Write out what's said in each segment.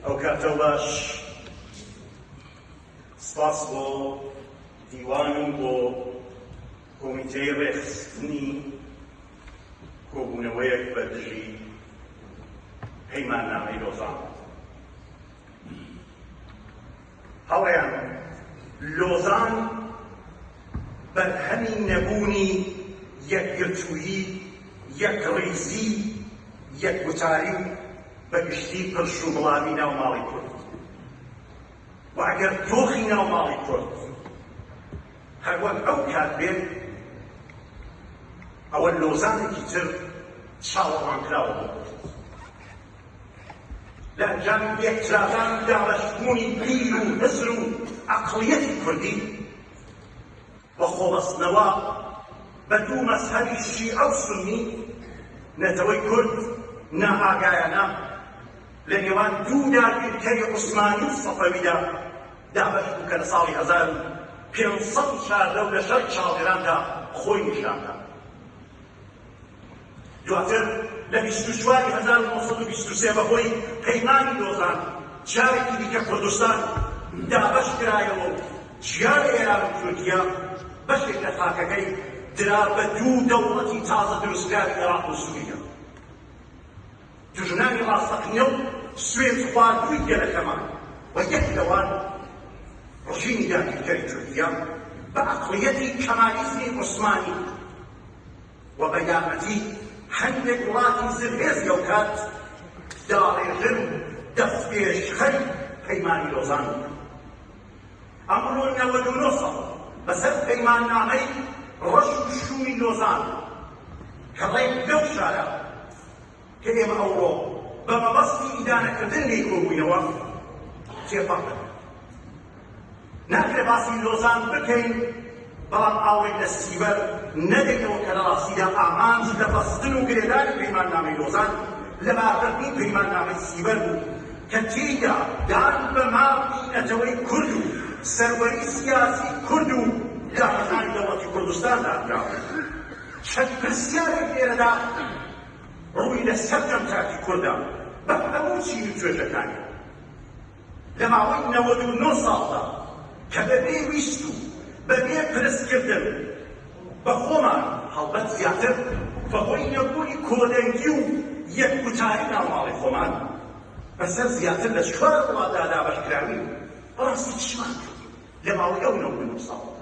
ئەو کاتەوە باش سپاس بۆ دیوان و بۆ کۆمیتەی ڕێخستنی کۆبوونەوەیەک بە دژی پەیماننامەی لۆزان. هەڵەیان لۆزان بەرهەمی نەبوونی یەکگرتوویی، یەکڕیزی، یەکگوتاری بەگشتی پرش و بڵاوی ناو ماڵی کورد. و ئەگەر دۆخی ناو ماڵی کورد هەروەک ئەو کات بێت، ئەوە لۆزانێکی تر چاوەڕوانکراوە بۆ کورد. لە ئەنجامی یەکجاران دابەشبوونی بیر و نزر و عەقڵیەتی کوردی بە خۆبەستنەوە بە دوو مەزهەبی شیعە و سونی، نەتەوەی کورد نائاگایانە لە نێوان دوو داگیرکەری عوسمانی و سەفەویدا دابەش بوو کە لە ساڵی 1514 لە شەڕ چاوەڕێراندا خۆی نیشاندا. دواتر لە 24 1923 بەهۆی پەیمانی لۆزان جارێکی دیکە کوردستان دابەش کرایەوە و جیای ئێران و تورکیا بەشێک لە خاکەکەی درا بە دوو دەوڵەتی تازە دروستکاری عێراق و سووریا. دوژمنانی ڕاستەقینە و سوێند خواردووی گەلەکەمان و یەک لەوان ڕژیمی داگیرکەری تورکیا بە عەقڵیەتی کەمالیزمی عوسمانی و بە یارمەتی هەندێک وڵاتی زرهێزی ئەو کات داڕێژن دەستپێشخەری پەیمانی لۆزان بوو. ئەمڕۆ 99 ساڵ بەسەر پەیماننامەی ڕەش و شووی لۆزان کە ڕێک لەو شارە کە ئێمە ئەوڕۆ بە مەبەستی ئیدانەکردن لێی کۆبووینەوە تێپەڕن. ناکرێت باسی لۆزان بکەین بەڵام ئاوێک لە سیبەر نەدەینەوە کە لە ڕاستیدا ئامانج لە بەستن و گرێدانی پەیماننامەی لۆزان لە باکردنی پەیماننامەی سیبەر بوو کە تێیدا دان بە ماڵی نەتەوەی کورد و سەروەری سیاسی کورد و داهێنانی دەوڵەتی کوردستان دانراوە. چەند پرسیارێک لێرەدا ڕووی لەسەر دەمتاکی کوردە بە هەموو چین و توێژەکانی لە ماوەی 99 ساڵدا کە بەبێ ویست و بەبێ پرسکردن بە خۆمان هەڵبەت زیاتر بەهۆی نەبوونی کۆدەنگی و یەکگوتاری ناوماڵی خۆمان بەسەر زیاتر لە 4 وڵاتدا دابەشکراوی بەڕاستی چشمان کردین لە ماوەی ئەو 99 ساڵدا.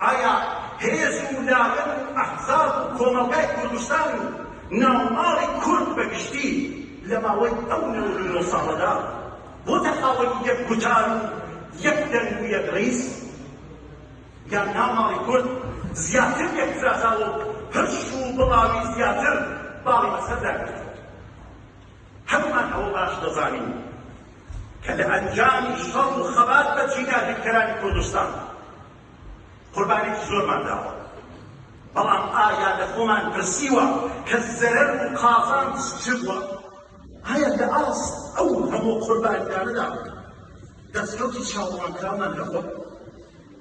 ئایا هێز و لاغر و ئەحزاب و کۆمەڵگای کوردستان و ناوماڵی کورد بەگشتی لە ماوەی ئەو 99 ساڵەدا بۆ تەقاوەتی یەکگوتار و یەکدەنگ و یەکڕیز یان ناوماڵی کورد زیاتر یەکفرازاوە و پرش و بڵاوی زیاتر باڵی بەسەردا گرتووە؟ هەموومان ئەوە باش دەزانین کە لە ئەنجامی شەڕ و خەبات بە جیناگیرکەرانی کوردستان قوربانێکی زۆرمان داوە، بەڵام ئایا لە خۆمان پرسیوە کە زەرەر و قازان چ بووە؟ ئایا لە ئاست ئەو هەموو قوربانیانەدا دەستکەوتی چاوەڕوانکراومان لەخۆ؟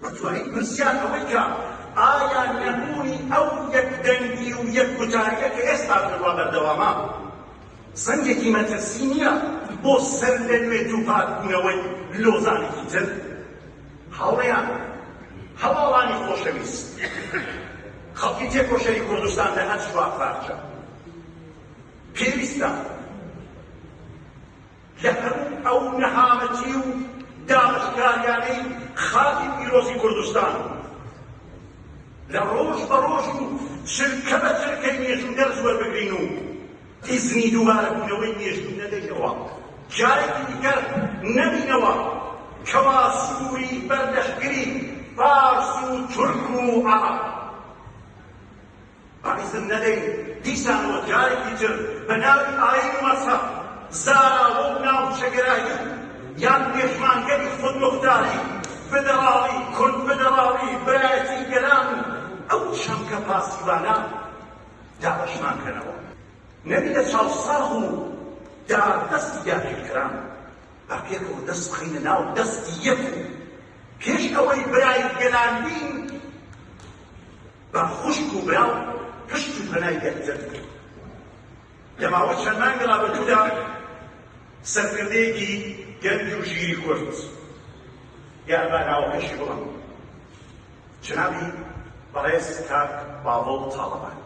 بەتوانین پرسیان ئەوەی کە ئایا نەبوونی ئەو یەکدەنگی و یەکگوتاریە کە ئێستا کردووە بەردەوامە زەنگێکی مەترسی نییە بۆ سەر لە نوێ دووپاتبوونەوەی لۆزانێکی تر؟ هەڵەیان هەواڵانی خۆشەویست خەڵکی تێکۆشەی کوردستان لە هەر شوا پارچە پێویستە لە هەموو ئەو نەهامەتی و دابشکاریانەی خاکی پیرۆزی کوردستان لە ڕۆژ بە ڕۆژ و چرکە بە چرکەی مێژوو دەرز وەربگرین و ئیزنی دووبارە بوونەوەی مێژوو نەدەینەوە، جارێکی دیکە نەبینەوە کەوا سووری بەردەشتگری فارس و تورک و عەرەب ئیزن نەدەین دیسانەوە جارێکی تر بە ناوی ئاین و مەزهەب زاراوە و ناوچەگەرایی یان پێشمانگەری خودموختاری فدراڵی کورد فدراڵی برایەتی گەران و ئەو چەمکە پاسیوانە دابەشمان کەنەوە. نەبیدە چاوساغ و داردەستی داگیرکەران با پێکەوە دەست بخەینە ناو دەستی یەک و پێش ئەوەی برای گەلان بین با خوشک و براو پشت و پەنای یەکتر لە ماوەی چەند مانگی ڕابردوودا سەرکردەیەکی گەنج و ژیری کورد یاربا ناوەکەشی بڵم جنابی بەڕێز کاک باوەڵ تاڵەبان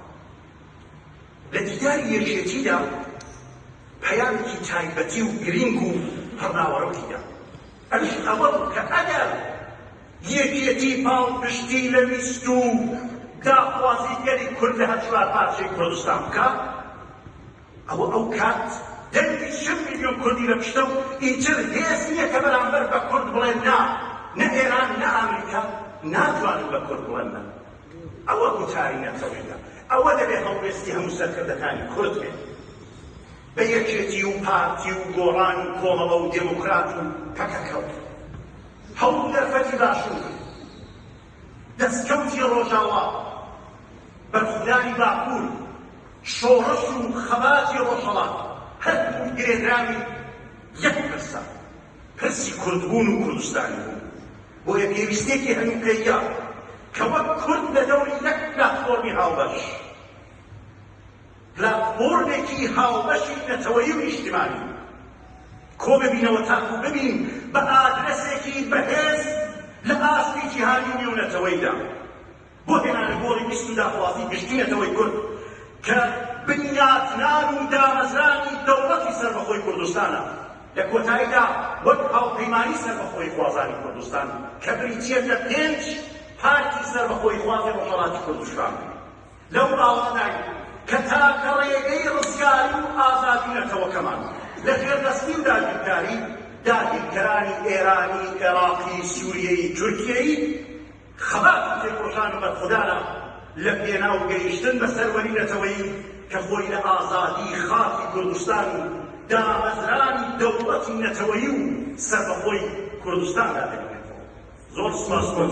لە دیداری یەکێتیدا پەیامێکی تایبەتی و گرنگ و پڕناوەڕۆکیدا ئەویش ئەوە بوو کە ئەگەر یەکێتی پاڵپشتی لە ویست و داخوازیگەری کورد لە هەر چوار پارچەی کوردستان بکات ئەوە ئەو کات دەنگی 5 میلیۆن کوردی لە پشتە و ئیتر هێز نییە کە بەرامبەر بە کورد بڵێن نا نە ئێران نە ئەمریکا ناتوانن بە کورد بڵێن نا ئەوە گوتاری نەتەوەیدا ئەوە دەبێت هەڵوێستی هەموو سەرکردەکانی کورد بێت بە یەکێتی و پارتی و گۆڕان و کۆمەڵە و دێموکرات و پەکەکەوت هەوڵ دەرفەتی باشوور دەستکەوتی ڕۆژاوا بەرخودانی باکوور شۆڕش و خەباتی ڕۆژهەڵات هەردوو گرێدراوی یەک پرسە پرسی کوردبوون و کوردستانی بوون بۆیە پێویستێکی هەنووکەیە کە وەک کورد لە دەوری یەک پلاتفۆرمی هاوبەش پلاتفۆرمێکی هاوبەشی نەتەوەیی و نیشتیمانی کۆ ببینەوە تاکو ببین بە ئادرەسێکی بەهێز لە ئاستی جیهانی و نێونەتەوەیدا بۆ هێنانە گۆڕی بیست و داخوازی گشتی نەتەوەی کورد کە بنیاتنان و دامەزرانی دەوڵەتی سەربەخۆی کوردستانە لە کۆتاییدا وەک هاوپەیمانی سەربەخۆی خوازانی کوردستان کە بریتیەتە 5 پارتی سەربەخۆی خوازی ڕۆژهەڵاتی کوردستان لەو ئاڵەدای کە تاکە ڕێگەی ڕزگاری و ئازادی نەتەوەکەمان لە خێردەستی و داگیرکاری داگیرکەرانی ئێرانی عێراقی سووریەی تورکیەی خەبات و تێکۆشان بەدخودانە لە پێناو گەیشتن بە سەروەری نەتەوەیی کە خۆی لە ئازادی خاکی کوردستان و دامەزرانی دەوڵەتی نەتەوەیی و سەربەخۆی کوردستاندا دەبینێتەوە. زۆر سوپاس بۆ